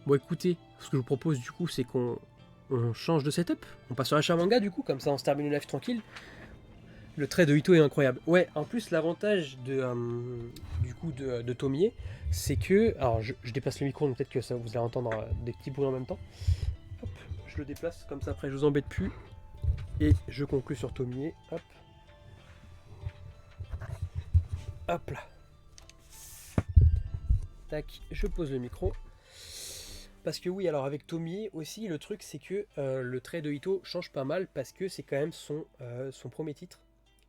Bon écoutez, ce que je vous propose du coup c'est qu'on change de setup, on passe sur achat manga du coup, comme ça on se termine le live tranquille. Le trait de Ito est incroyable. Ouais, en plus l'avantage du coup de Tomie, c'est que, alors je déplace le micro, donc peut-être que ça vous allez entendre des petits bruits en même temps. Hop, je le déplace comme ça, après je vous embête plus et je conclue sur Tomie. Hop, hop là. Tac, je pose le micro. Parce que oui, alors avec Tomie aussi, le truc c'est que le trait de Ito change pas mal parce que c'est quand même son premier titre.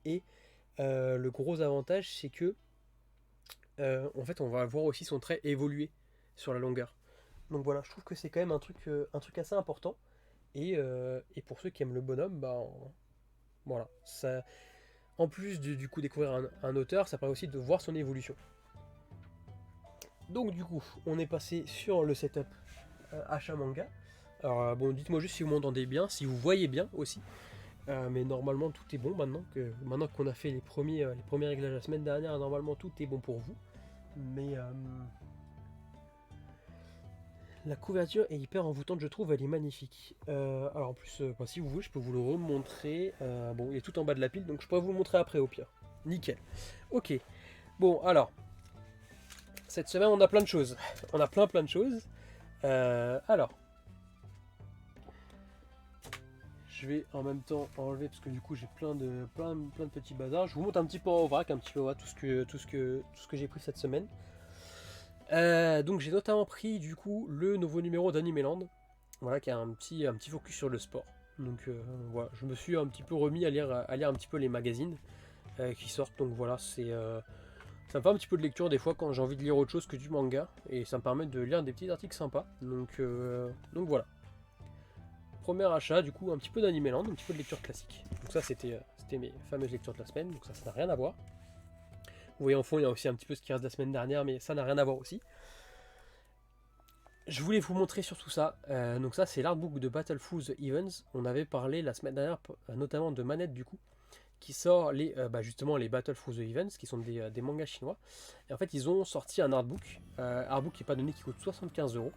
Et le gros avantage c'est que en fait on va voir aussi son trait évoluer sur la longueur. Donc voilà, je trouve que c'est quand même un truc assez important. Et pour ceux qui aiment le bonhomme, voilà. Ça, en plus du coup découvrir un auteur, ça permet aussi de voir son évolution. Donc du coup, on est passé sur le setup achat manga. Alors bon, dites-moi juste si vous m'entendez bien, si vous voyez bien aussi. Mais normalement tout est bon maintenant qu'on a fait les premiers réglages la semaine dernière, normalement tout est bon pour vous. Mais la couverture est hyper envoûtante, je trouve, elle est magnifique. Alors en plus, si vous voulez, je peux vous le remontrer. Bon, il est tout en bas de la pile, donc je pourrais vous le montrer après au pire. Nickel. Ok. Bon, alors, cette semaine, on a plein de choses. On a plein de choses. Alors, je vais en même temps enlever parce que du coup j'ai plein de petits bazars. Je vous montre un petit peu en vrac, un petit peu tout ce que j'ai pris cette semaine. Donc j'ai notamment pris du coup le nouveau numéro d'Animeland, voilà, qui a un petit focus sur le sport. Donc voilà, je me suis un petit peu remis à lire un petit peu les magazines qui sortent. Donc voilà, ça me fait un petit peu de lecture des fois quand j'ai envie de lire autre chose que du manga et ça me permet de lire des petits articles sympas. Donc voilà. Premier achat, du coup, un petit peu d'Animeland, un petit peu de lecture classique. Donc ça, c'était mes fameuses lectures de la semaine, donc ça n'a rien à voir. Vous voyez en fond, il y a aussi un petit peu ce qui reste de la semaine dernière, mais ça n'a rien à voir aussi. Je voulais vous montrer surtout ça. Donc ça, c'est l'artbook de Battleful The Events. On avait parlé la semaine dernière, notamment de Manette, du coup, qui sort justement les Battleful The Events, qui sont des mangas chinois. Et en fait, ils ont sorti un artbook. Artbook qui n'est pas donné, qui coûte 75€.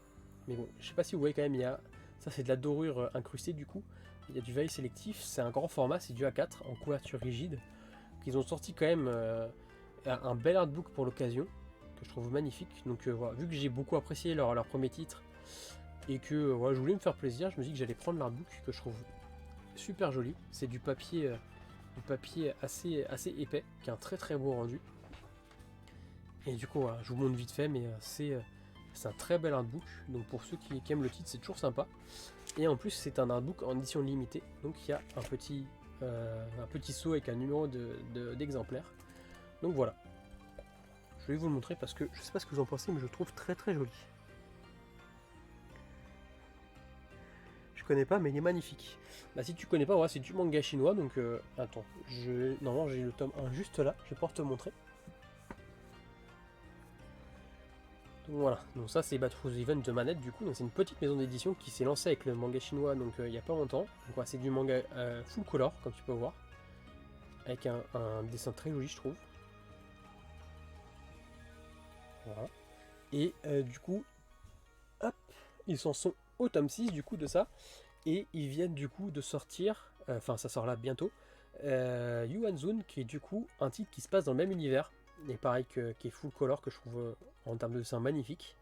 Mais bon, je sais pas si vous voyez quand même, ça c'est de la dorure incrustée du coup. Il y a du veille sélectif, c'est un grand format, c'est du A4 en couverture rigide. Ils ont sorti quand même un bel artbook pour l'occasion, que je trouve magnifique. Donc voilà, vu que j'ai beaucoup apprécié leur premier titre et que voilà, je voulais me faire plaisir, je me dis que j'allais prendre l'artbook que je trouve super joli. C'est du papier assez épais, qui a un très beau rendu. Et du coup, voilà, je vous montre vite fait, mais c'est un très bel artbook. Donc pour ceux qui aiment le titre, c'est toujours sympa. Et en plus, c'est un artbook en édition limitée. Donc il y a un petit seau avec un numéro d'exemplaire. Donc voilà. Je vais vous le montrer parce que je sais pas ce que vous en pensez, mais je le trouve très joli. Je connais pas, mais il est magnifique. Bah si tu connais pas, voilà, c'est du manga chinois. Donc attends, normalement j'ai le tome 1 juste là. Je vais pouvoir te montrer. Donc voilà, donc ça c'est Battleful Event de Manette du coup, donc c'est une petite maison d'édition qui s'est lancée avec le manga chinois donc il y a pas longtemps. Donc voilà, c'est du manga full color comme tu peux voir, avec un dessin très joli je trouve. Voilà. Et du coup, hop, ils s'en sont au tome 6 du coup de ça, et ils viennent du coup de sortir, enfin ça sort là bientôt, Yuanzun qui est du coup un titre qui se passe dans le même univers, et pareil qui est full color que je trouve en termes de dessin magnifique.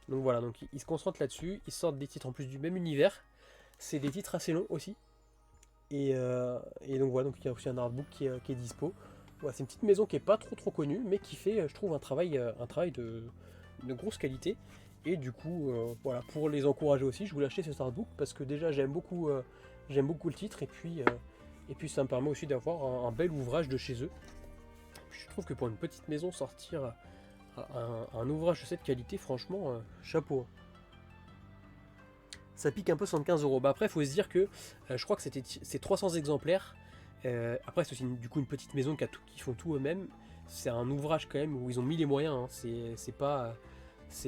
Donc voilà, donc ils se concentrent là-dessus, ils sortent des titres en plus du même univers, c'est des titres assez longs aussi, et donc voilà, donc il y a aussi un artbook qui est dispo. Voilà, c'est une petite maison qui est pas trop connue, mais qui fait, je trouve, un travail de grosse qualité. Et du coup, voilà, pour les encourager aussi, je voulais acheter ce artbook parce que déjà j'aime beaucoup le titre, et puis ça me permet aussi d'avoir un bel ouvrage de chez eux. Puis je trouve que pour une petite maison sortir un ouvrage de cette qualité, franchement, chapeau. Ça pique un peu 75€. Bah après, il faut se dire que je crois que c'est 300 exemplaires. Après, c'est aussi du coup une petite maison qui font tout eux-mêmes. C'est un ouvrage quand même où ils ont mis les moyens. Hein. C'est pas,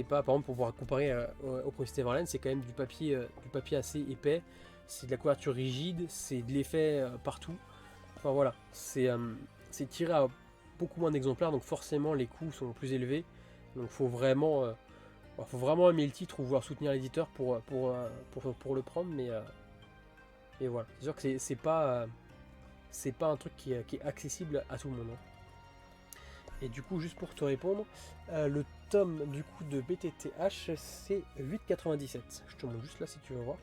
par exemple, pour pouvoir comparer au Prince Neverland, c'est quand même du papier assez épais. C'est de la couverture rigide, c'est de l'effet partout. Enfin voilà, c'est tiré à beaucoup moins d'exemplaires, donc forcément les coûts sont plus élevés. Donc faut vraiment Bon, faut vraiment aimer le titre ou vouloir soutenir l'éditeur pour le prendre, mais voilà. C'est sûr que c'est pas un truc qui est accessible à tout le monde, hein. Et du coup, juste pour te répondre, le tome du coup de BTTH, c'est 8,97. Je te montre juste là si tu veux voir.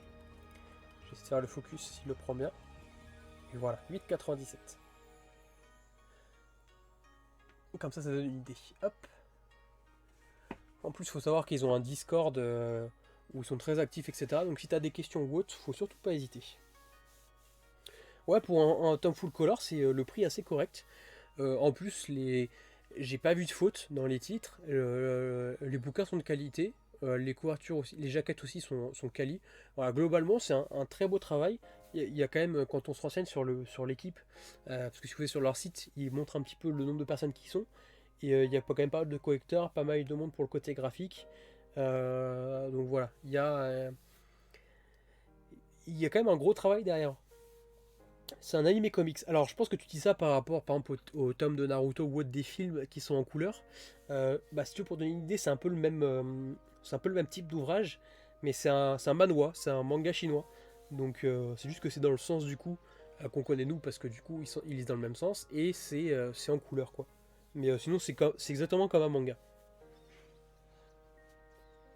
Je vais essayer de faire le focus s'il le prend bien. Et voilà, 8,97. Comme ça donne une idée. Hop. En plus, il faut savoir qu'ils ont un Discord où ils sont très actifs, etc. Donc si tu as des questions ou autres, faut surtout pas hésiter. Ouais, pour un tome full color, c'est le prix assez correct. En plus, j'ai pas vu de faute dans les titres. Les bouquins sont de qualité. Les couvertures aussi, les jaquettes aussi sont quali. Voilà, globalement, c'est un très beau travail. Il y a quand même, quand on se renseigne sur l'équipe, parce que si vous allez sur leur site, ils montrent un petit peu le nombre de personnes qui sont. Et il y a quand même pas mal de collecteurs, pas mal de monde pour le côté graphique. Donc voilà, il y a quand même un gros travail derrière. C'est un animé comics. Alors, je pense que tu dis ça par rapport, par exemple, au tome de Naruto ou autre des films qui sont en couleur. Bah, si tu veux, pour donner une idée, c'est un peu le même type d'ouvrage, mais c'est un manhwa, c'est un manga chinois. Donc, c'est juste que c'est dans le sens du coup qu'on connaît nous, parce que du coup, ils lisent dans le même sens, et c'est en couleur, quoi. Mais sinon, c'est exactement comme un manga.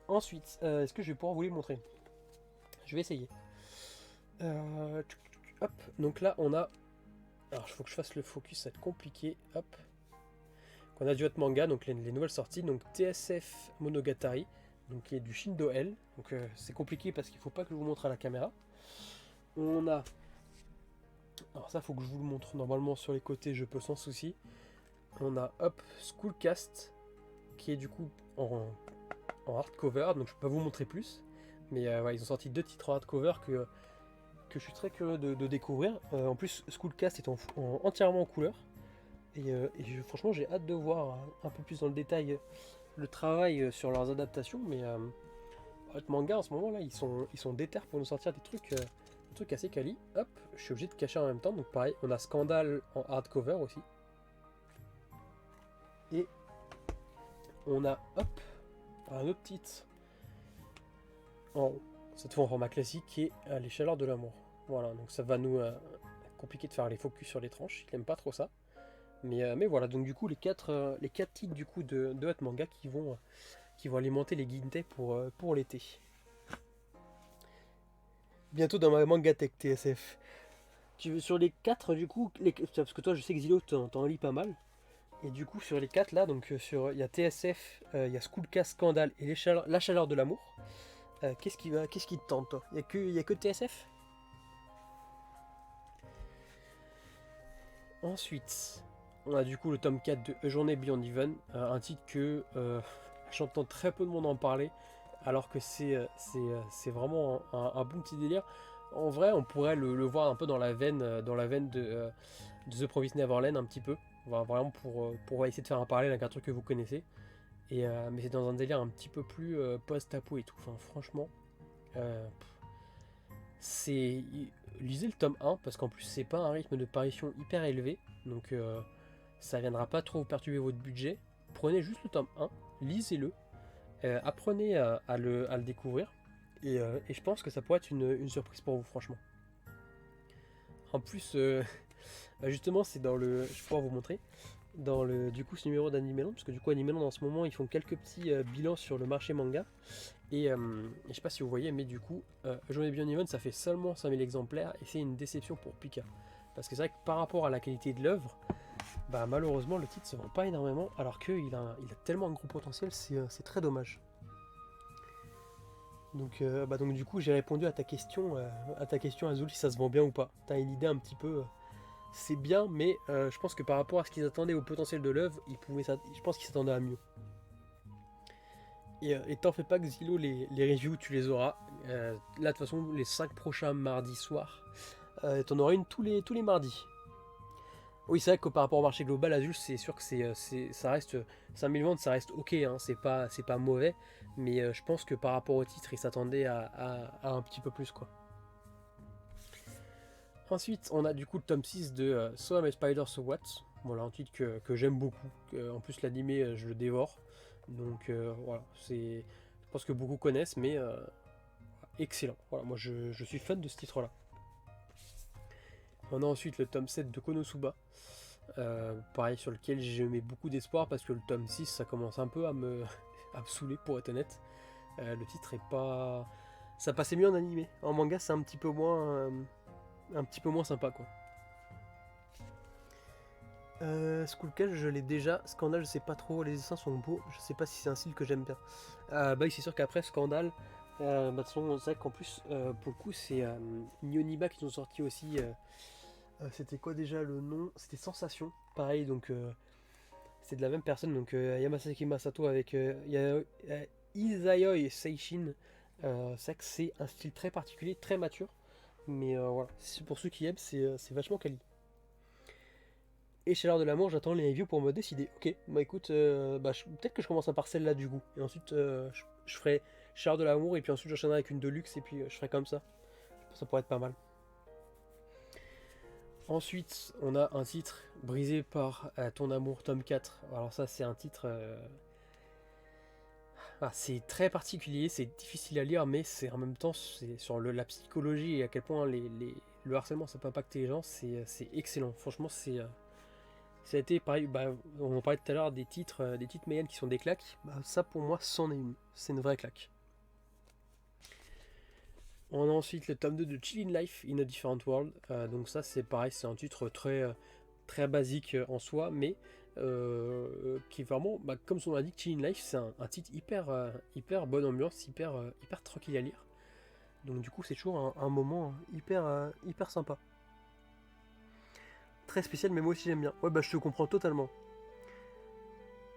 Ensuite, est-ce que je vais pouvoir vous les montrer? Je vais essayer. Hop, donc là, on a. Alors, il faut que je fasse le focus, ça va être compliqué. Hop. On a du hot manga, donc les nouvelles sorties, donc TSF Monogatari, donc qui est du Shindo L. Donc c'est compliqué parce qu'il faut pas que je vous montre à la caméra. On a. Alors ça, faut que je vous le montre normalement sur les côtés, je peux sans souci. On a Hop Schoolcast, qui est du coup en hardcover, donc je peux pas vous montrer plus. Mais ouais, ils ont sorti 2 titres en hardcover que je suis très curieux de découvrir. En plus, Schoolcast est entièrement en couleur. Franchement, j'ai hâte de voir un peu plus dans le détail le travail sur leurs adaptations. Mais Hot Manga, en ce moment, là, ils sont déter pour nous sortir des trucs assez quali. Hop, je suis obligé de cacher en même temps. Donc pareil, on a Scandale en hardcover aussi. Et on a, hop, un autre titre cette fois en format classique, qui est Les Chaleurs de l'amour. Voilà, donc ça va nous compliquer de faire les focus sur les tranches, il n'aime pas trop ça. Mais voilà, donc du coup les quatre titres du coup de Hot Manga qui vont alimenter les Gintai pour l'été. Bientôt dans ma manga tech TSF. Sur les 4 du coup, parce que toi je sais que Zilo t'en lis pas mal. Et du coup sur les 4 là, donc il y a TSF, il y a Schoolcast, Scandale et La Chaleur de l'amour. Qu'est-ce qui te tente toi? Il y a que TSF? Ensuite, on a du coup le tome 4 de A Journée Beyond Even, un titre que j'entends très peu de monde en parler, alors que c'est vraiment un bon petit délire. En vrai, on pourrait le voir un peu dans la veine de The Promised Neverland un petit peu. Vraiment pour essayer de faire un parallèle avec un truc que vous connaissez. Mais c'est dans un délire un petit peu plus post-apo et tout. Enfin, franchement, euh, c'est lisez le tome 1 parce qu'en plus c'est pas un rythme de parution hyper élevé, donc ça viendra pas trop perturber votre budget. Prenez juste le tome 1, lisez-le, apprenez à le découvrir, et je pense que ça pourrait être une surprise pour vous, franchement. En plus, bah justement, c'est dans le. Je vais pouvoir vous montrer. Dans le du coup ce numéro d'Animeland, parce que du coup Animeland en ce moment ils font quelques petits bilans sur le marché manga. Et je sais pas si vous voyez, mais du coup, Journée Beyond Even, ça fait seulement 5000 exemplaires et c'est une déception pour Pika. Parce que c'est vrai que par rapport à la qualité de l'œuvre, bah malheureusement le titre se vend pas énormément, alors qu'il a tellement un gros potentiel, c'est très dommage. Donc du coup j'ai répondu à ta question Azul, si ça se vend bien ou pas. T'as une idée un petit peu, c'est bien, mais je pense que par rapport à ce qu'ils attendaient au potentiel de l'œuvre, je pense qu'ils s'attendaient à mieux. Et t'en fais pas que Zilo, les reviews, tu les auras. Là, de toute façon, les 5 prochains mardis soirs, t'en auras une tous les mardis. Oui, c'est vrai que par rapport au marché global, Azul, c'est sûr que ça reste 5000 ventes, ça reste ok, hein, c'est pas mauvais. Mais je pense que par rapport au titre, ils s'attendaient à un petit peu plus, quoi. Ensuite, on a du coup le tome 6 de So I'm a Spider, So What. Voilà, un titre que j'aime beaucoup. En plus, l'animé, je le dévore. Donc voilà, c'est pense que beaucoup connaissent, mais excellent. Voilà, moi je suis fan de ce titre-là. On a ensuite le tome 7 de Konosuba, pareil sur lequel je mets beaucoup d'espoir parce que le tome 6 ça commence un peu à me, à me saouler pour être honnête. Le titre est pas... Ça passait mieux en animé. En manga c'est un petit peu moins sympa quoi. School Cage, je l'ai déjà. Scandale, je sais pas trop. Les dessins sont beaux. Je sais pas si c'est un style que j'aime bien. Bah oui, c'est sûr qu'après Scandale, bah, de toute façon, c'est vrai qu'en plus, pour le coup, c'est Nyoniba qui nous ont sorti aussi. C'était quoi déjà le nom? C'était Sensation. Pareil, donc c'est de la même personne. Donc Yamasaki Masato avec Izayoi Seishin. C'est vrai que c'est un style très particulier, très mature. Mais voilà, pour ceux qui aiment, c'est vachement quali. Et chez l'art de l'amour, j'attends les reviews pour me décider. Ok, bah écoute, peut-être que je commencerai par celle-là du coup. Et ensuite, je ferai chez l'art de l'amour, et puis ensuite j'enchaînerai avec une deluxe, et puis je ferai comme ça. Je pense que ça pourrait être pas mal. Ensuite, on a un titre, Brisé par ton amour, tome 4. Alors ça, c'est un titre... c'est très particulier, c'est difficile à lire, mais c'est en même temps, c'est sur la psychologie et à quel point le harcèlement, ça peut impacter les gens, c'est excellent. Franchement, ça a été pareil, on en parlait tout à l'heure des titres moyennes qui sont des claques. Bah, ça pour moi c'en est une. C'est une vraie claque. On a ensuite le tome 2 de Chillin' Life in a Different World. Donc ça c'est pareil, c'est un titre très basique en soi, mais qui est vraiment, comme son nom l'indique, Chillin' Life, c'est un titre hyper bonne ambiance, hyper tranquille à lire. Donc du coup c'est toujours un moment hyper sympa. Très spécial, mais moi aussi j'aime bien. Ouais, je te comprends totalement.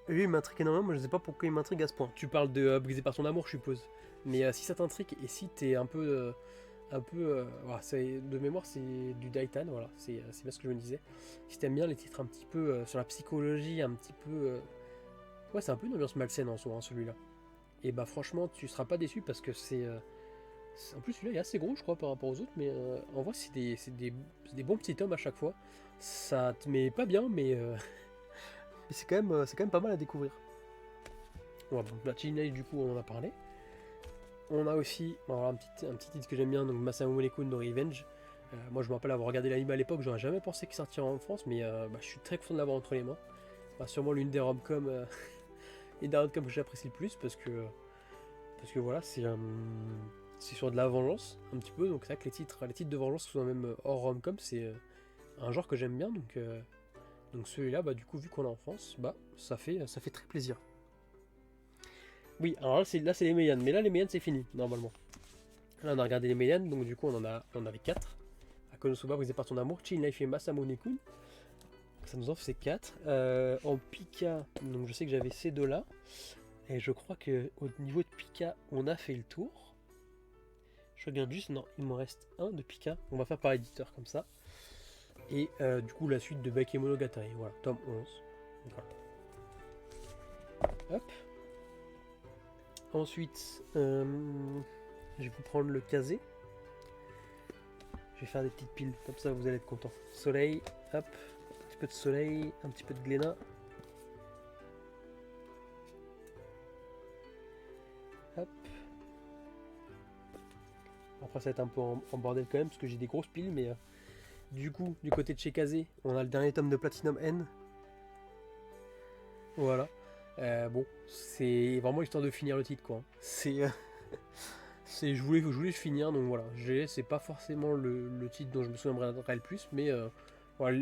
Lui, il m'intrigue énormément, moi je sais pas pourquoi il m'intrigue à ce point. Tu parles de Brisé par ton amour, je suppose. Mais si ça t'intrigue, et si t'es voilà, de mémoire, c'est du Daitan, voilà, c'est bien ce que je me disais. Si t'aimes bien les titres un petit peu sur la psychologie, un petit peu. Ouais, c'est un peu une ambiance malsaine en soi, hein, celui-là. Et bah, franchement, tu seras pas déçu parce que en plus, celui-là est assez gros, je crois, par rapport aux autres, mais en vrai, c'est des bons petits tomes à chaque fois. Ça te met pas bien, mais c'est quand même pas mal à découvrir. Ouais, donc la Chillin' du coup, on en a parlé. On a aussi alors, un petit titre que j'aime bien, donc Masamune Nekun no Revenge. Moi, je me rappelle avoir regardé l'anime à l'époque, j'aurais jamais pensé qu'il sortirait en France, mais je suis très content de l'avoir entre les mains. Sûrement l'une des rom-coms que j'apprécie le plus parce que voilà, c'est sur de la vengeance un petit peu, donc c'est vrai que les titres de vengeance, souvent même hors rom-com, c'est un genre que j'aime bien, donc celui-là, du coup, vu qu'on est en France, ça fait très plaisir. Oui, alors là c'est les Meian, mais là les Meian c'est fini, normalement. Là on a regardé les Meian, donc du coup on avait 4. Konosuba, Brisé par ton amour, Chillin' Life et Masamune Kun. Ça nous en fait 4. En Pika, donc je sais que j'avais ces deux-là. Et je crois que au niveau de Pika, on a fait le tour. Je regarde juste, non, il me reste un de Pika. On va faire par éditeur comme ça. Et du coup la suite de Bakemonogatari, voilà, tome 11. Voilà. Hop. Ensuite, je vais vous prendre le casé. Je vais faire des petites piles, comme ça vous allez être content. Soleil, hop, un petit peu de soleil, un petit peu de glénat. Hop. Après ça va être un peu en bordel quand même, parce que j'ai des grosses piles, mais du coup, du côté de chez Kazé, on a le dernier tome de Platinum N. Voilà. Bon, c'est vraiment histoire de finir le titre, quoi. Je voulais le finir, donc voilà. C'est pas forcément le titre dont je me souviendrai le plus, mais voilà,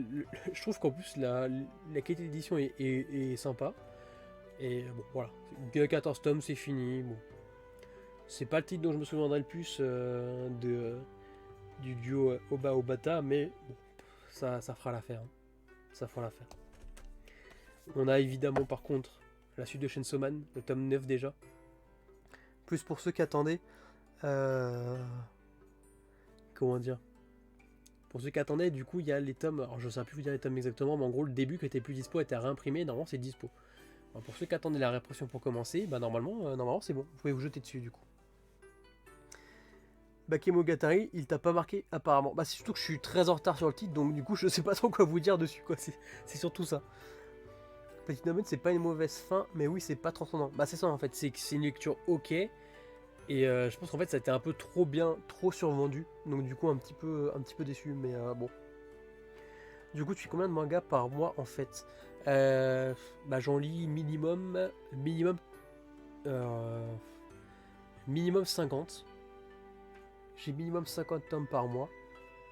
je trouve qu'en plus la qualité d'édition est sympa. Et bon, voilà. 14 tomes, c'est fini. Bon. C'est pas le titre dont je me souviendrai le plus du duo Oba-Obata, mais bon, ça fera l'affaire. Hein. Ça fera l'affaire. On a évidemment par contre la suite de Chainsaw Man, le tome 9 déjà. Plus pour ceux qui attendaient. Comment dire? Pour ceux qui attendaient, du coup, il y a les tomes. Alors, je ne sais plus vous dire les tomes exactement, mais en gros, le début qui était plus dispo était réimprimé. Normalement, c'est dispo. Alors, pour ceux qui attendaient la répression pour commencer, normalement c'est bon. Vous pouvez vous jeter dessus, du coup. Bakemonogatari, il t'a pas marqué apparemment. C'est surtout que je suis très en retard sur le titre, donc du coup, je sais pas trop quoi vous dire dessus, quoi. C'est surtout ça. Platinum Man, c'est pas une mauvaise fin, mais oui, c'est pas transcendant. Bah, c'est ça en fait, c'est que c'est une lecture ok. Et je pense qu'en fait, ça a été un peu trop bien, trop survendu. Donc, du coup, un petit peu déçu. Mais bon. Du coup, tu fais combien de mangas par mois en fait? Bah, j'en lis euh, minimum 50. J'ai minimum 50 tomes par mois.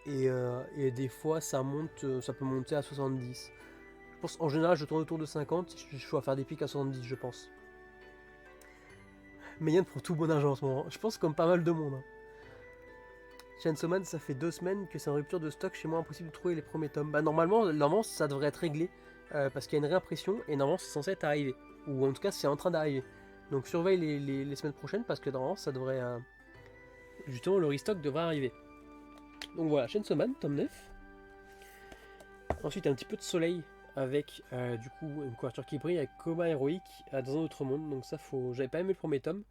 Et des fois, ça peut monter à 70. Je pense en général, je tourne autour de 50. Je dois faire des pics à 70, je pense. Mais Yann prend tout bon argent en ce moment. Je pense comme pas mal de monde. Hein. Chainsaw Man, ça fait 2 semaines que c'est en rupture de stock. Chez moi, impossible de trouver les premiers tomes. Bah, normalement ça devrait être réglé. Parce qu'il y a une réimpression. Et normalement, c'est censé être arrivé. Ou en tout cas, c'est en train d'arriver. Donc surveille les semaines prochaines. Parce que normalement, ça devrait. Justement, le restock devrait arriver. Donc voilà, Chainsaw Man, tome 9. Ensuite, un petit peu de soleil avec du coup une couverture qui brille avec Coma héroïque dans un autre monde. Donc ça, j'avais pas aimé le premier tome.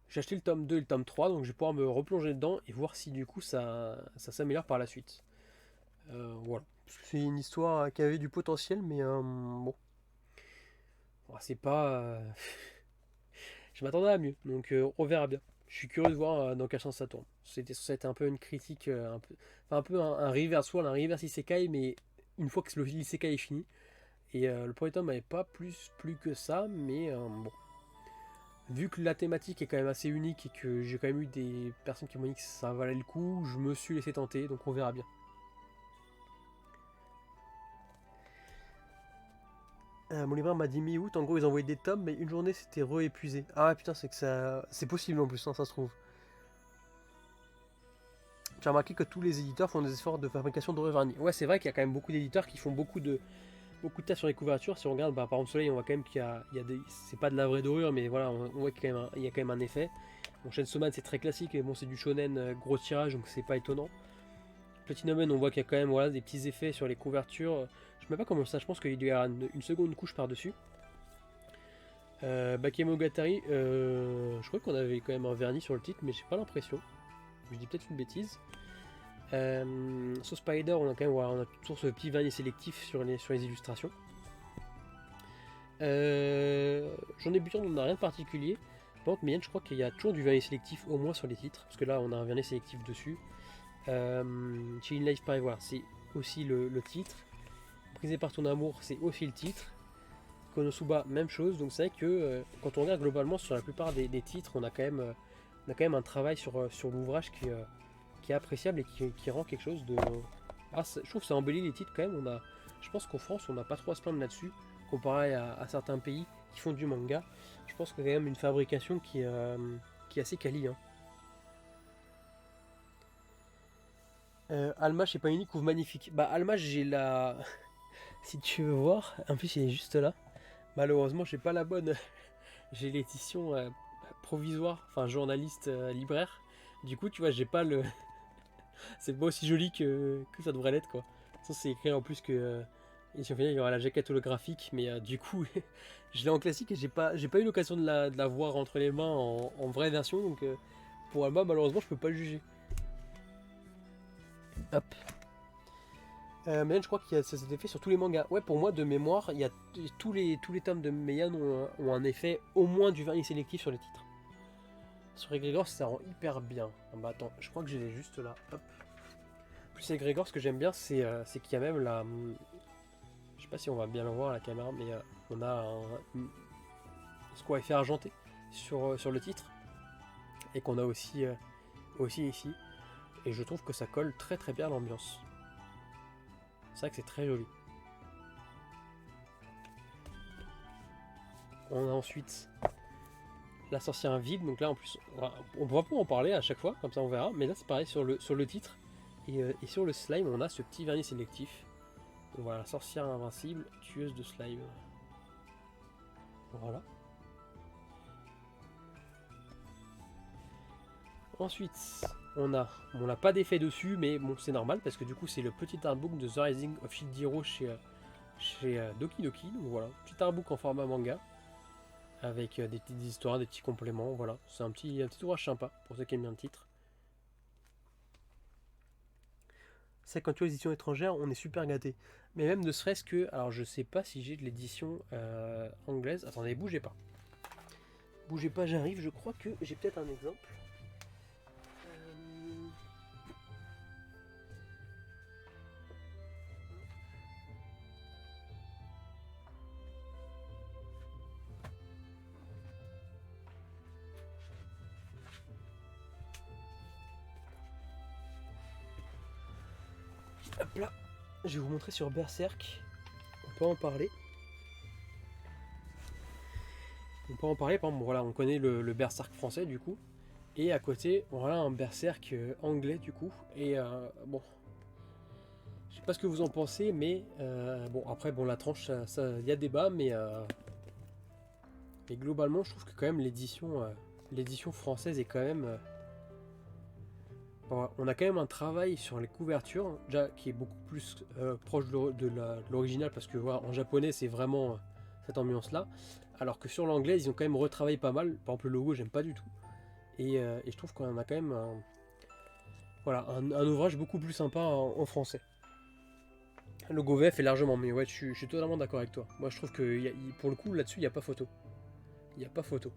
J'ai acheté le tome 2 et le tome 3, donc je vais pouvoir me replonger dedans et voir si du coup ça s'améliore par la suite. Voilà. C'est une histoire qui avait du potentiel, mais bon. C'est pas. Je m'attendais à mieux, donc on verra bien. Je suis curieux de voir dans quel sens ça tourne. C'était censé être un peu une critique, un peu un reverse world, un reverse isekai, mais une fois que l'isekai est fini. Et le premier tome n'avait pas plus que ça, mais bon. Vu que la thématique est quand même assez unique et que j'ai quand même eu des personnes qui m'ont dit que ça valait le coup, je me suis laissé tenter, donc on verra bien. Mon libraire m'a dit mi-août, en gros ils envoyaient des tomes, mais une journée c'était re-épuisé. Ah putain, c'est que ça. C'est possible en plus, hein, ça se trouve. J'ai remarqué que tous les éditeurs font des efforts de fabrication de vernis. Ouais, c'est vrai qu'il y a quand même beaucoup d'éditeurs qui font beaucoup de tests sur les couvertures. Si on regarde, bah, par exemple Soleil, on voit quand même qu'il y a des. C'est pas de la vraie dorure, mais voilà, on voit qu'il y a quand même un effet. Bon, Chainsaw Man c'est très classique, mais bon, c'est du shonen gros tirage, donc c'est pas étonnant. Platinum Man, on voit qu'il y a quand même voilà, des petits effets sur les couvertures. Je ne sais pas comment ça, je pense qu'il y a une seconde couche par-dessus. Bakemonogatari, je crois qu'on avait quand même un vernis sur le titre, mais j'ai pas l'impression. Je dis peut-être une bêtise. So Spider, on a quand même voilà, on a toujours ce petit vernis sélectif sur les illustrations. J'en ai buté, on n'a rien de particulier. Par contre, Mian, je crois qu'il y a toujours du vernis sélectif au moins sur les titres, parce que là on a un vernis sélectif dessus. Chilling Life Paris, voilà, c'est aussi le titre. Brisé par ton amour, c'est aussi le titre. Konosuba, même chose. Donc c'est vrai que quand on regarde globalement sur la plupart des titres, on a quand même un travail sur l'ouvrage qui est appréciable et qui rend quelque chose de. Je trouve que ça embellit les titres quand même. Je pense qu'en France, on n'a pas trop à se plaindre là-dessus, comparé à certains pays qui font du manga. Je pense qu'il y a quand même une fabrication qui est assez quali. Hein. Alma chez Panini couvre magnifique. Bah Alma, j'ai la. Si tu veux voir, en plus il est juste là. Malheureusement, j'ai pas la bonne. J'ai l'édition provisoire, enfin journaliste libraire. Du coup, tu vois, j'ai pas le. C'est pas aussi joli que ça devrait l'être quoi. Ça, c'est écrit en plus que. Édition finale, il y aura la jaquette holographique, mais du coup, je l'ai en classique et j'ai pas eu l'occasion de la voir entre les mains en vraie version. Donc, pour Alma, malheureusement, je peux pas le juger. Hop. Mais je crois qu'il y a cet effet sur tous les mangas. Ouais, pour moi, de mémoire, il y a tous les tomes de Meian ont un effet au moins du vernis sélectif sur les titres. Sur Egrégor, ça rend hyper bien. Ah bah attends, je crois que j'ai juste là. Hop. Plus Egrégor, ce que j'aime bien, c'est qu'il y a même la. Je sais pas si on va bien le voir à la caméra, mais on a ce qu'on va faire argenté sur le titre. Et qu'on a aussi ici. Et je trouve que ça colle très très bien à l'ambiance. C'est vrai que c'est très joli. On a ensuite la sorcière vide, donc là en plus on va pas en parler à chaque fois, comme ça on verra, mais là c'est pareil sur le titre et sur le slime on a ce petit vernis sélectif. Donc voilà, sorcière invincible, tueuse de slime. Voilà. Ensuite on n'a pas d'effet dessus, mais bon c'est normal parce que du coup c'est le petit artbook de The Rising of Shield Hero chez Doki Doki, donc voilà, petit artbook en format manga. Avec des petites histoires, des petits compléments, voilà. C'est un petit ouvrage sympa pour ceux qui aiment bien le titre. C'est quand tu as l'édition étrangère, on est super gâté. Mais même ne serait-ce que, alors je sais pas si j'ai de l'édition anglaise. Attendez, bougez pas. Bougez pas, j'arrive. Je crois que j'ai peut-être un exemple. Euh, Hop là, je vais vous montrer sur Berserk. On peut en parler. Par exemple, voilà, on connaît le Berserk français du coup. Et à côté, voilà un Berserk anglais du coup. Et bon, je sais pas ce que vous en pensez, mais bon, après, bon, la tranche, il y a débat, mais globalement, je trouve que quand même l'édition française est quand même. On a quand même un travail sur les couvertures, déjà qui est beaucoup plus proche de l'original, parce que voilà, en japonais, c'est vraiment cette ambiance-là. Alors que sur l'anglais, ils ont quand même retravaillé pas mal. Par exemple, le logo, j'aime pas du tout. Et je trouve qu'on a quand même voilà, un ouvrage beaucoup plus sympa en français. Le logo VF est largement, mais ouais, je suis totalement d'accord avec toi. Moi, je trouve que pour le coup, là-dessus, il n'y a pas photo. Il n'y a pas photo.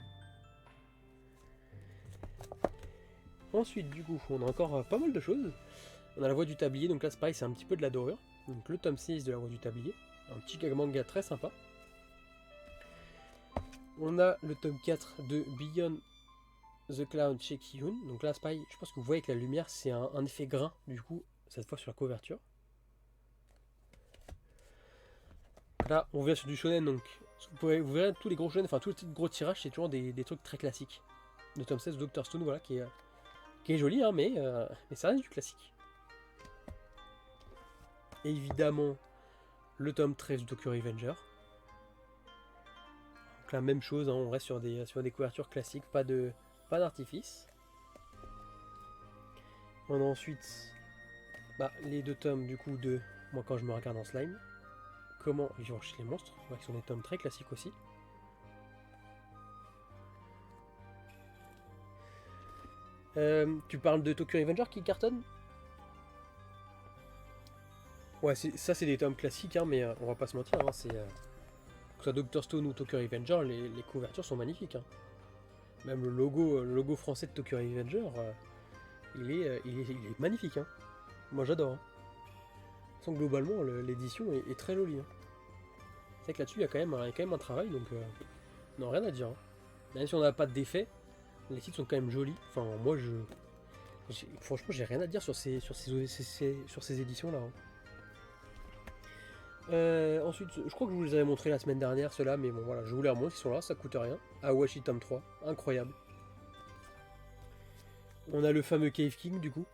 Ensuite, du coup, on a encore pas mal de choses. On a la voix du tablier, donc là, c'est pareil, c'est un petit peu de la dorure. Donc le tome 6 de la voix du tablier. Un petit gag manga très sympa. On a le tome 4 de Beyond The Cloud chez Kiyun. Donc là, c'est pareil, je pense que vous voyez que la lumière, c'est un effet grain, du coup, cette fois sur la couverture. Là, on vient sur du shonen, donc vous verrez tous les gros shonen, enfin tous les gros tirages, c'est toujours des trucs très classiques. Le tome 16 de Dr Stone, voilà, qui est joli, hein, mais ça reste du classique. Et évidemment, le tome 13 de Tokyo Revenger. Donc la même chose, hein, on reste sur des couvertures classiques, pas d'artifice. On a ensuite les deux tomes du coup de Moi quand je me regarde en slime. Comment ils vont chez les monstres, qui sont des tomes très classiques aussi. Tu parles de Tokyo Revenger qui cartonne? Ouais, ça c'est des tomes classiques, hein, mais on va pas se mentir, hein, que ce soit Dr Stone ou Tokyo Revenger, les couvertures sont magnifiques. Hein. Même le logo français de Tokyo Revenger, il est magnifique. Hein. Moi j'adore. Hein. Sans globalement, l'édition est très jolie. Hein. C'est vrai que là-dessus, il y a quand même un travail, donc non, rien à dire. Hein. Même si on n'a pas d'effet, les titres sont quand même jolis. Enfin, moi, franchement, j'ai rien à dire sur ces éditions-là. Hein. Ensuite, je crois que je vous les avais montré la semaine dernière, ceux-là, mais bon, voilà, je vous les remonte, ils sont là, ça coûte rien. Awashi tome 3, incroyable. On a le fameux Cave King, du coup.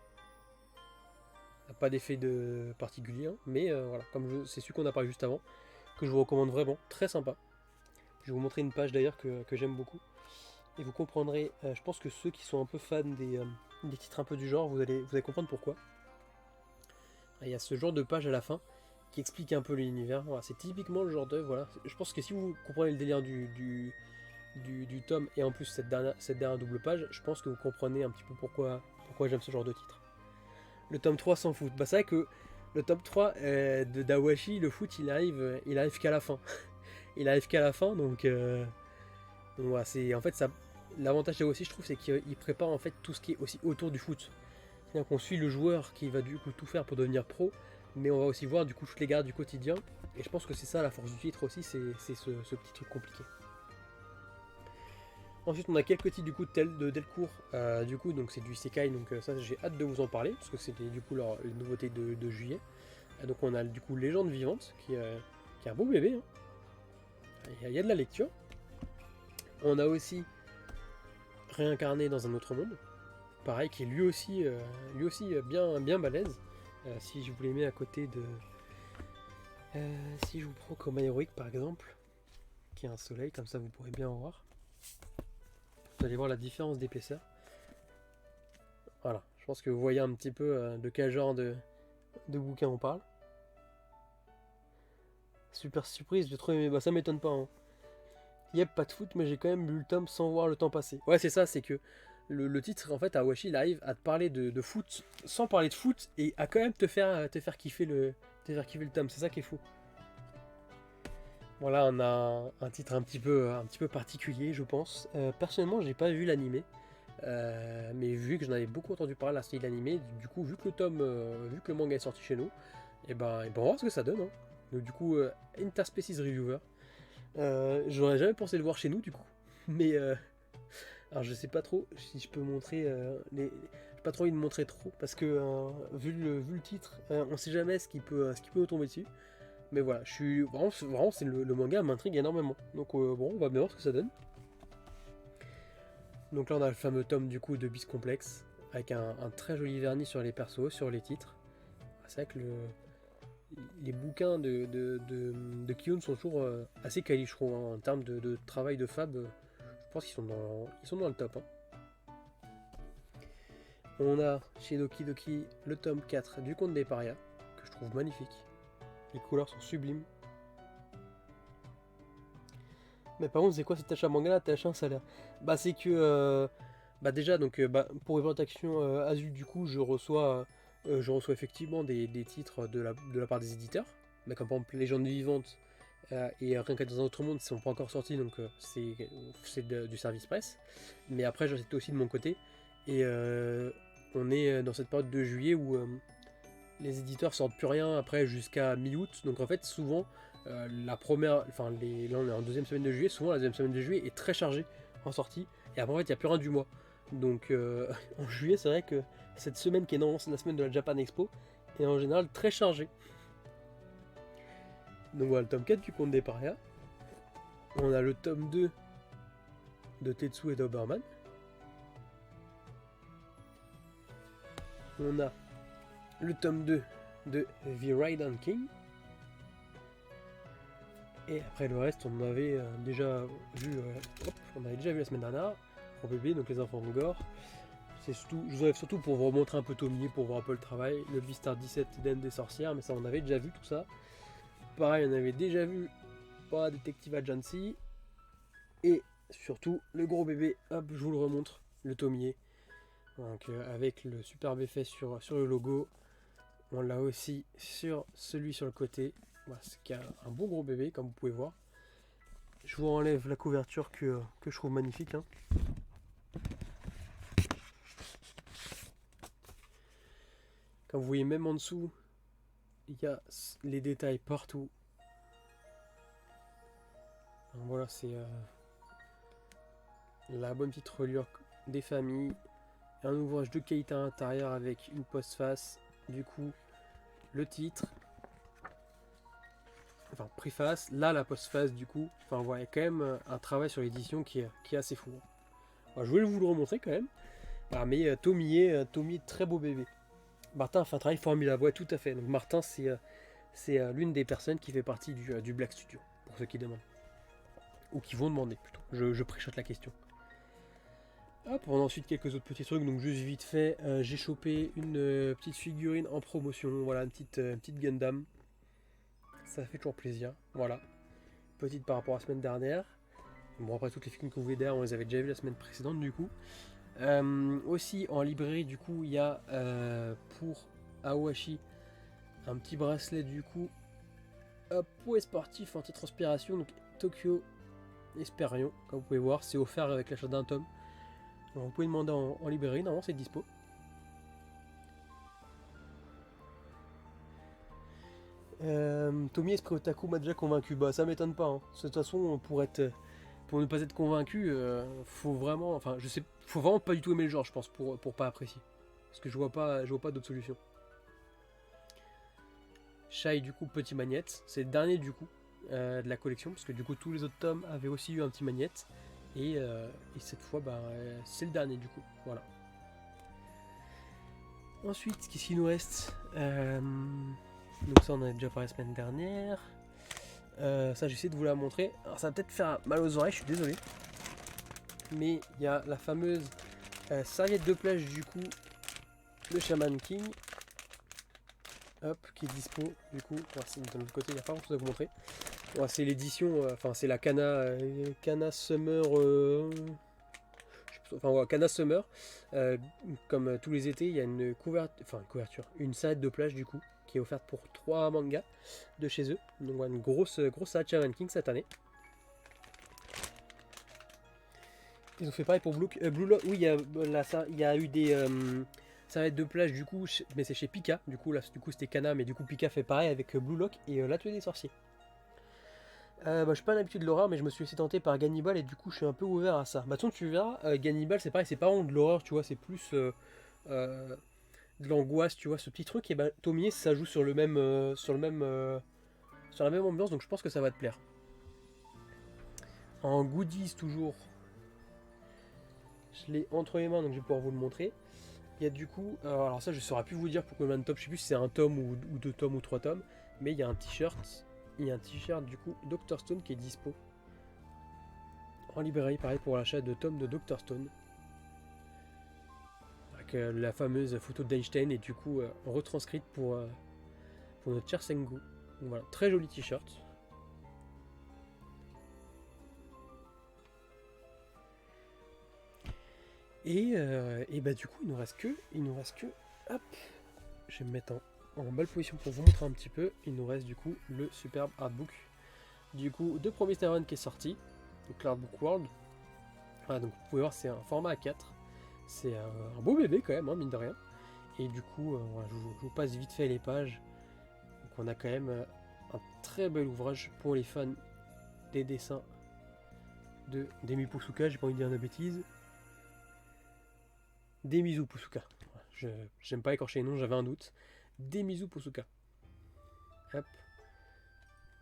Pas d'effet de particulier, hein, mais voilà, comme c'est celui qu'on a parlé juste avant, que je vous recommande vraiment, très sympa. Je vais vous montrer une page d'ailleurs que j'aime beaucoup. Et vous comprendrez, je pense que ceux qui sont un peu fans des titres un peu du genre, vous allez comprendre pourquoi. Il y a ce genre de page à la fin qui explique un peu l'univers. Voilà, c'est typiquement le genre d'œuvre. Voilà. Je pense que si vous comprenez le délire du tome et en plus cette dernière double page, je pense que vous comprenez un petit peu pourquoi j'aime ce genre de titre. Le tome 3 s'en fout. C'est vrai que le tome 3 de Dawashi, le foot, il arrive qu'à la fin. Il arrive qu'à la fin, donc voilà, c'est en fait ça. L'avantage de Dawashi, je trouve, c'est qu'il prépare en fait tout ce qui est aussi autour du foot. C'est-à-dire qu'on suit le joueur qui va du coup tout faire pour devenir pro, mais on va aussi voir du coup toutes les gardes du quotidien. Et je pense que c'est ça la force du titre aussi, c'est ce petit truc compliqué. Ensuite, on a quelques titres du coup de Delcourt, du coup, donc c'est du Isekai, donc ça j'ai hâte de vous en parler, parce que c'était du coup les nouveautés de juillet. Donc on a du coup Légende Vivante, qui est un beau bébé, hein. Il y a de la lecture. On a aussi Réincarné dans un autre monde, pareil, qui est lui aussi bien balèze. Si je vous les mets à côté de... si je vous prends comme Heroic par exemple, qui est un soleil, comme ça vous pourrez bien en voir. Vous allez voir la différence d'épaisseur. Voilà, je pense que vous voyez un petit peu de quel genre de bouquin on parle. Super surprise, j'ai trop aimé, ça m'étonne pas. Hein. Yep, pas de foot, mais j'ai quand même lu le tome sans voir le temps passer. Ouais, c'est ça, c'est que le titre, en fait, Awashi, il arrive à te parler de foot sans parler de foot et à quand même te faire kiffer le tome. C'est ça qui est fou. Voilà, on a un titre un petit peu particulier, je pense. Personnellement, j'ai pas vu l'animé. Mais vu que j'en avais beaucoup entendu parler de la style animé, du coup, vu que le manga est sorti chez nous, et ben on va voir ce que ça donne. Hein. Donc, du coup, Interspecies Reviewer. J'aurais jamais pensé le voir chez nous, du coup. Mais alors, je sais pas trop si je peux montrer j'ai pas trop envie de montrer trop parce que vu le titre, on sait jamais ce qui peut nous tomber dessus. Mais voilà, je suis vraiment c'est le manga m'intrigue énormément. Donc bon, on va bien voir ce que ça donne. Donc là, on a le fameux tome du coup de Beast Complex avec un très joli vernis sur les persos, sur les titres. C'est vrai que les bouquins de Kiyun sont toujours assez quali, je trouve, hein, en termes de travail de fab. Je pense qu'ils sont dans le top. Hein. On a chez Doki Doki le tome 4 du Conte des Parias, que je trouve magnifique. Les couleurs sont sublimes. Mais par contre, c'est quoi cette tâche à manga là? Tâche 1, ça a l'air. Bah, c'est que. Déjà, donc, pour Event Action Azul, du coup, je reçois effectivement des titres de la part des éditeurs. Mais comme par exemple Légende vivante et Rien qu'à dans un autre monde, ils sont pas encore sortis, donc c'est du service presse. Mais après, j'en étais aussi de mon côté. Et on est dans cette période de juillet où les éditeurs sortent plus rien après jusqu'à mi-août. Donc en fait, souvent, la première, enfin, là on est en deuxième semaine de juillet, souvent la deuxième semaine de juillet est très chargée en sortie. Et après, en fait, il n'y a plus rien du mois. Donc en juillet, c'est vrai que cette semaine qui est normalement la semaine de la Japan Expo est en général très chargée. Donc voilà, le tome 4 du Conte des Parias. On a le tome 2 de Tetsu et Doberman. On a le tome 2 de The Raiden King. Et après le reste, on avait déjà vu la semaine dernière, pour bébé, donc les enfants de Gore. C'est surtout, je vous enlève surtout pour vous remontrer un peu Tomier, pour voir un peu le travail. Le Beastar 17 Den des sorcières, mais ça on avait déjà vu tout ça. Pareil, on avait déjà vu pas Détective Agency. Et surtout le gros bébé, hop, je vous le remontre, le Tomier. Donc avec le superbe effet sur le logo. On l'a aussi sur celui sur le côté. Voilà, c'est un bon gros bébé, comme vous pouvez voir. Je vous enlève la couverture que je trouve magnifique. Hein. Comme vous voyez, même en dessous, il y a les détails partout. Donc voilà, c'est la bonne petite reliure des familles. Un ouvrage de qualité à l'intérieur avec une postface. Du coup, le titre. Enfin, préface. Là, la postface, du coup. Enfin, voilà, il y a quand même un travail sur l'édition qui est assez fou. Alors, je voulais vous le remontrer quand même. Ah, mais Tomie, très beau bébé. Martin fait un travail formidable, ouais, tout à fait. Donc Martin, c'est l'une des personnes qui fait partie du Black Studio, pour ceux qui demandent. Ou qui vont demander, plutôt. Je préchote la question. Hop, on a ensuite quelques autres petits trucs, donc juste vite fait, j'ai chopé une petite figurine en promotion, voilà, une petite Gundam. Ça fait toujours plaisir, voilà. Petite par rapport à la semaine dernière. Bon, après, toutes les figurines que vous voyez derrière, on les avait déjà vues la semaine précédente, du coup. Aussi en librairie, du coup, il y a pour Awashi un petit bracelet, du coup, pour sportif anti-transpiration, donc Tokyo Esperion, comme vous pouvez voir, c'est offert avec l'achat d'un tome. Donc, vous pouvez demander en librairie, normalement c'est dispo. Tommy Esprit Otaku m'a déjà convaincu, bah ça m'étonne pas. Hein. De toute façon, pour ne pas être convaincu, faut vraiment, enfin, faut vraiment pas du tout aimer le genre, je pense, pour pas apprécier. Parce que je vois pas d'autre solution. Shai, du coup, petit magnette. C'est le dernier, du coup, de la collection. Parce que, du coup, tous les autres tomes avaient aussi eu un petit magnette. Et cette fois, c'est le dernier, du coup. Voilà. Ensuite, qu'est-ce qu'il nous reste Donc, ça, on en a déjà parlé la semaine dernière. Ça, j'essaie de vous la montrer. Alors, ça va peut-être faire mal aux oreilles, je suis désolé. Mais il y a la fameuse serviette de plage, du coup, de Shaman King. Hop, qui est dispo, du coup. C'est de l'autre côté, il n'y a pas grand chose à vous montrer. C'est l'édition, c'est la Kana Summer. Je sais enfin ouais, Kana Summer, comme tous les étés, il y a une couverture, une salade de plage du coup, qui est offerte pour 3 mangas de chez eux. Donc ouais, une grosse salade chez Ranking cette année. Ils ont fait pareil pour Blue Lock. Oui, il y a eu des salades de plage du coup, mais c'est chez Pika. Du coup, là, du coup, c'était Kana, mais du coup, Pika fait pareil avec Blue Lock et l'atelier des sorciers. Je suis pas un habitué de l'horreur, mais je me suis laissé tenter par Gannibal et du coup, je suis un peu ouvert à ça. Bah, de toute façon, tu verras, Gannibal, c'est pareil, c'est pas vraiment de l'horreur, tu vois, c'est plus euh, de l'angoisse, tu vois, ce petit truc. Et ben, Tomie, ça joue sur la même ambiance, donc je pense que ça va te plaire. En goodies, toujours, je l'ai entre les mains, donc je vais pouvoir vous le montrer. Il y a du coup, alors ça je saurais plus vous dire pour combien de tomes, je sais plus si c'est un tome ou 2 tomes ou 3 tomes, mais il y a un t-shirt, du coup Dr Stone qui est dispo en librairie, pareil pour l'achat de tomes de Dr Stone, avec la fameuse photo d'Einstein et du coup retranscrite pour notre cher Sengu. Donc voilà, très joli t-shirt. Et bah du coup il nous reste que, hop, je vais me mettre en belle position pour vous montrer un petit peu. Il nous reste du coup le superbe artbook du coup de Promised Neverland qui est sorti, donc l'artbook World. Voilà, donc vous pouvez voir c'est un format A4, c'est un beau bébé quand même, hein, mine de rien. Et du coup voilà, je vous passe vite fait les pages. Donc on a quand même un très bel ouvrage pour les fans des dessins de Demi Pusuka, j'ai pas envie de dire de bêtises. Demizu Pusuka. J'aime pas écorcher les noms, j'avais un doute. Demizu Pusuka. Hop.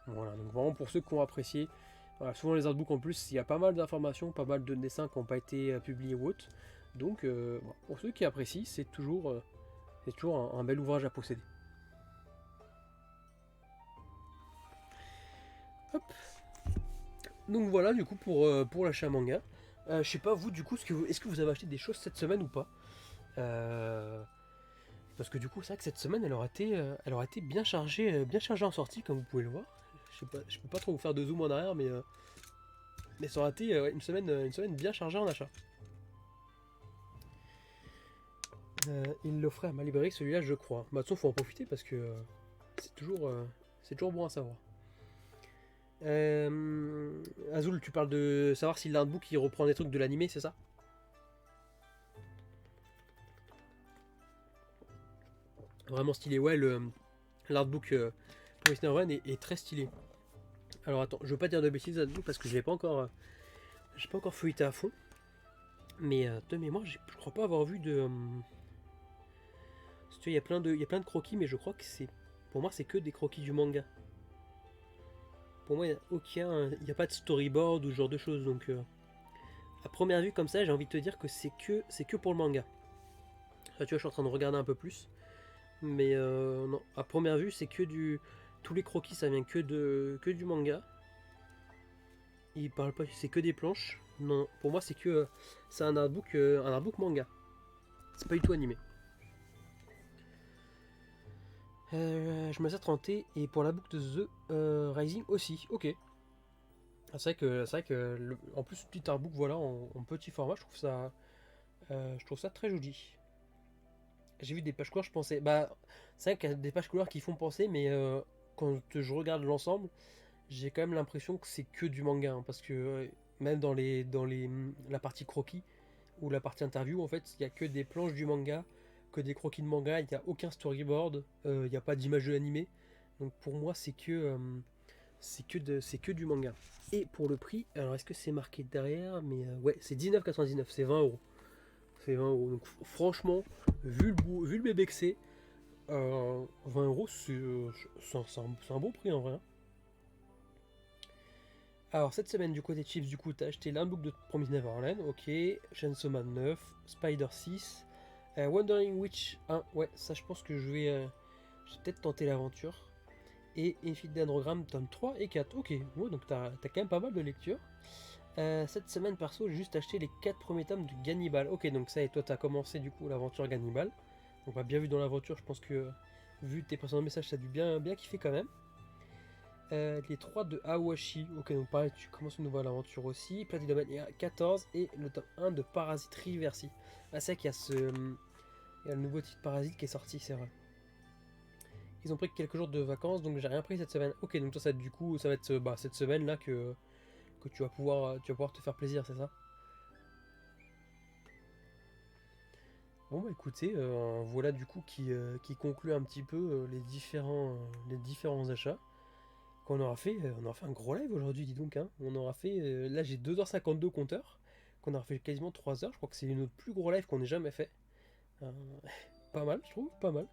Voilà, donc vraiment pour ceux qui ont apprécié. Voilà, souvent les artbooks en plus, il y a pas mal d'informations, pas mal de dessins qui n'ont pas été publiés ou autres. Donc bon, pour ceux qui apprécient, c'est toujours un bel ouvrage à posséder. Hop. Donc voilà du coup pour l'achat manga. Je sais pas vous du coup, est-ce que vous avez acheté des choses cette semaine ou pas? Parce que du coup c'est vrai que cette semaine elle aura été bien chargée en sortie comme vous pouvez le voir. Je sais pas, je peux pas trop vous faire de zoom en arrière, mais ça aura été une semaine bien chargée en achat. Il l'offrait à ma librairie celui-là je crois. Bah de toute façon faut en profiter parce que c'est toujours bon à savoir. Azul, tu parles de savoir si l'artbook qui reprend des trucs de l'animé, c'est ça? Vraiment stylé, ouais, l'artbook Promised Neverland est très stylé. Alors attends, je veux pas dire de bêtises Azul parce que j'ai pas encore feuilleté à fond. Mais de mémoire, je crois pas avoir vu de. Il y a il y a plein de croquis, mais je crois que pour moi c'est que des croquis du manga. Pour moi, il n'y a pas de storyboard ou ce genre de choses, donc à première vue comme ça, j'ai envie de te dire que c'est que pour le manga. Là, tu vois, je suis en train de regarder un peu plus, mais non, à première vue, c'est que du tous les croquis, ça vient que du manga. Il parle pas, c'est que des planches. Non, pour moi, c'est un artbook manga. C'est pas du tout animé. Je me suis tenté et pour la boucle de The Rising aussi. Ok. Ah, c'est vrai que en plus petit artbook voilà en petit format, je trouve ça très joli. J'ai vu des pages couleurs, je pensais bah c'est vrai qu'il y a des pages couleurs qui font penser, mais quand je regarde l'ensemble, j'ai quand même l'impression que c'est que du manga, hein, parce que même la partie croquis ou la partie interview, en fait, il n'y a que des planches du manga, que des croquis de manga, il n'y a aucun storyboard, il n'y a pas d'image de l'animé. Donc pour moi, c'est que du manga. Et pour le prix, alors est-ce que c'est marqué derrière? Mais ouais, c'est 19,99, c'est 20 euros. C'est 20 euros. Donc franchement, vu le bébé que c'est, 20 euros, c'est un bon prix en vrai, hein. Alors cette semaine du côté Chips, du coup t'as acheté l'unbook de Promised Neverland, ok, Chainsaw Man 9, Spider 6, Wandering Witch 1, ouais ça je pense que je vais peut-être tenter l'aventure, et Infinite Dendrogram tome 3 et 4, ok, ouais, donc t'as quand même pas mal de lectures. Cette semaine perso j'ai juste acheté les 4 premiers tomes de Gannibal, ok donc ça et toi t'as commencé du coup l'aventure Gannibal, donc bah, bien vu dans l'aventure, je pense que vu tes précédents messages t'as dû bien kiffer quand même. Les 3 de Awashi. Ok, donc pareil, tu commences une nouvelle aventure aussi. Platinum Mania 14 et le tome 1 de Parasite Reversi. Ah, c'est vrai qu'il y a il y a le nouveau titre Parasite qui est sorti, c'est vrai. Ils ont pris quelques jours de vacances, donc j'ai rien pris cette semaine. Ok, donc ça va être, du coup, ça va être cette semaine là que tu vas pouvoir te faire plaisir, c'est ça? Bon bah écoutez, voilà du coup qui conclut un petit peu les différents achats qu'on aura fait. On aura fait un gros live aujourd'hui, dis donc, hein. On aura fait, là j'ai 2h52 compteur, qu'on aura fait quasiment 3 heures. Je crois que c'est notre plus gros live qu'on ait jamais fait. Euh, Pas mal, je trouve, pas mal.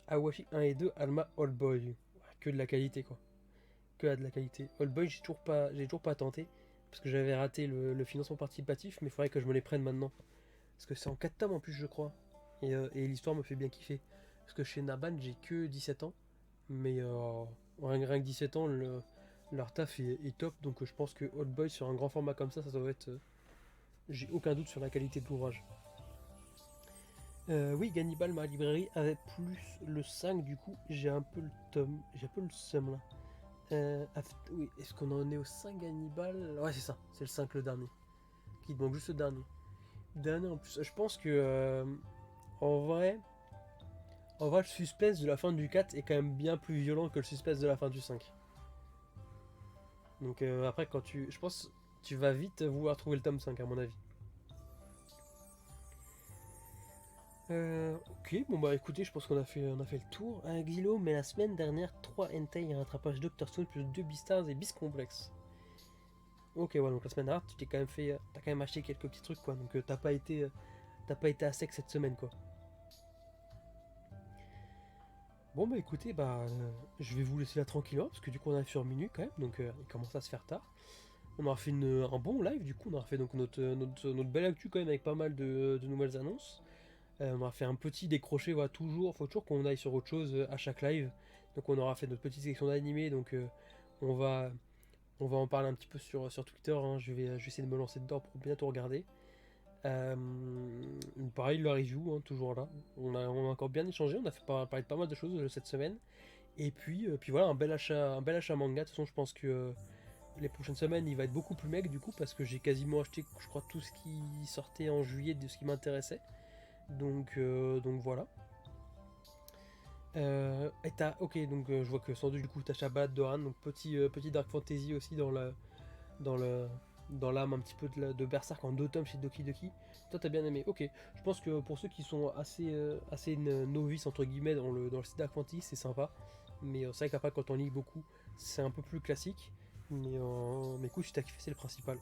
Awashi 1 et 2, Alma Old Boy. Ouais, que de la qualité quoi. Que de la qualité. Old Boy, j'ai toujours pas tenté. Parce que j'avais raté le financement participatif, mais il faudrait que je me les prenne maintenant. Parce que c'est en 4 tomes en plus, je crois. Et l'histoire me fait bien kiffer. Parce que chez Naban, j'ai que 17 ans. Mais rien que 17 ans, leur taf est top. Donc je pense que Old Boy sur un grand format comme ça doit être. J'ai aucun doute sur la qualité de l'ouvrage. Oui, Gannibal, ma librairie, avec plus le 5, du coup, j'ai un peu le tome. J'ai un peu le seum là. Oui, est-ce qu'on en est au 5 Gannibal? Ouais, c'est ça, c'est le 5 le dernier. Qui manque juste le dernier. Dernier en plus. Je pense que en vrai, le suspense de la fin du 4 est quand même bien plus violent que le suspense de la fin du 5. Donc après, je pense tu vas vite vouloir trouver le tome 5 à mon avis. Ok, bon bah écoutez, je pense qu'on a fait le tour. Un Xylo, mais la semaine dernière, 3 Entei rattrapage Doctor Stone plus 2 Beastars et Beast Complex. Ok, ouais, donc la semaine dernière, tu t'es quand même fait. T'as quand même acheté quelques petits trucs quoi, donc t'as pas été à sec cette semaine quoi. Bon bah écoutez, je vais vous laisser là tranquillement, parce que du coup on arrive sur minuit quand même, donc il commence à se faire tard. On aura fait un bon live, du coup on aura fait donc notre belle actu quand même avec pas mal de nouvelles annonces. On aura fait un petit décroché, voilà, faut toujours qu'on aille sur autre chose à chaque live. Donc on aura fait notre petite section d'animé, donc on va, on va en parler un petit peu sur Twitter, hein. Je vais essayer de me lancer dedans pour bientôt regarder. Euh, Pareil, la review, hein, toujours là. On a encore bien échangé, on a fait parler de pas mal de choses cette semaine. Et puis voilà, un bel achat manga. De toute façon, je pense que les prochaines semaines, il va être beaucoup plus mec du coup, parce que j'ai quasiment acheté, je crois, tout ce qui sortait en juillet de ce qui m'intéressait. Donc voilà. Ok, donc je vois que sans doute du coup t'as Shabbat, Doran, donc petit Dark Fantasy aussi dans le dans l'âme un petit peu de Berserk en 2 tomes chez Doki Doki. Toi t'as bien aimé, ok. Je pense que pour ceux qui sont assez novices entre guillemets dans le style Dark Fantasy, c'est sympa. Mais c'est vrai qu'après quand on lit beaucoup, c'est un peu plus classique. Mais écoute, si t'as kiffé, c'est le principal.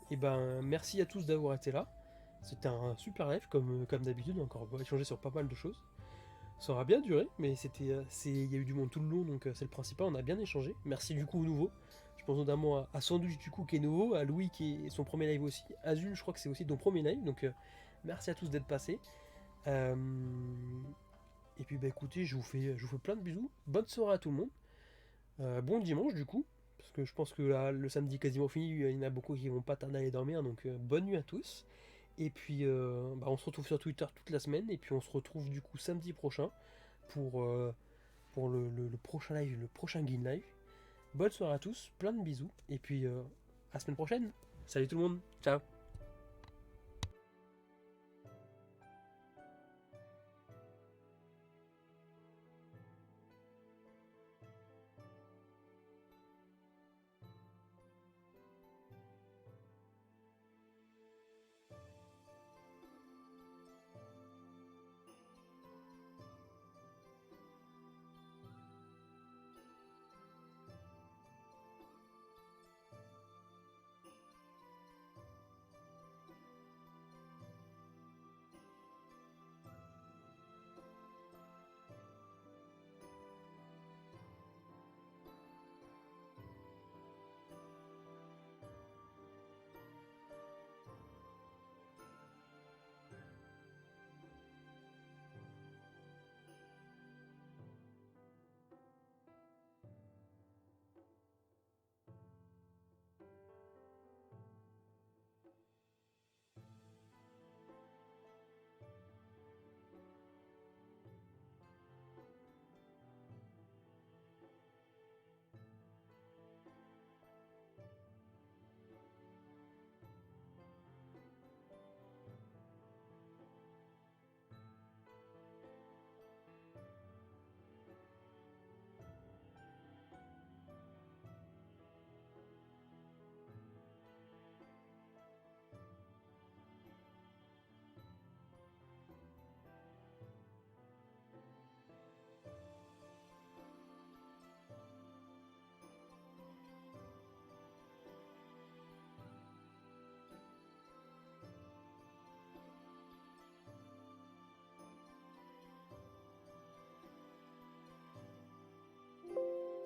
Et ben merci à tous d'avoir été là. C'était un super live comme d'habitude, encore échangé sur pas mal de choses. Ça aura bien duré, mais il y a eu du monde tout le long, donc c'est le principal. On a bien échangé. Merci du coup au nouveau. Je pense notamment à Sandwich du coup qui est nouveau, à Louis qui est son premier live aussi. Azul, je crois que c'est aussi ton premier live, donc merci à tous d'être passés. Euh, et puis bah écoutez, je vous fais plein de bisous. Bonne soirée à tout le monde. Bon dimanche du coup, parce que je pense que là, le samedi est quasiment fini. Il y en a beaucoup qui vont pas tarder à aller dormir, donc bonne nuit à tous. Et puis on se retrouve sur Twitter toute la semaine, et puis on se retrouve du coup samedi prochain pour, euh, pour le prochain live, le prochain Game Live. Bonne soirée à tous, plein de bisous, et puis à la semaine prochaine. Salut tout le monde, ciao.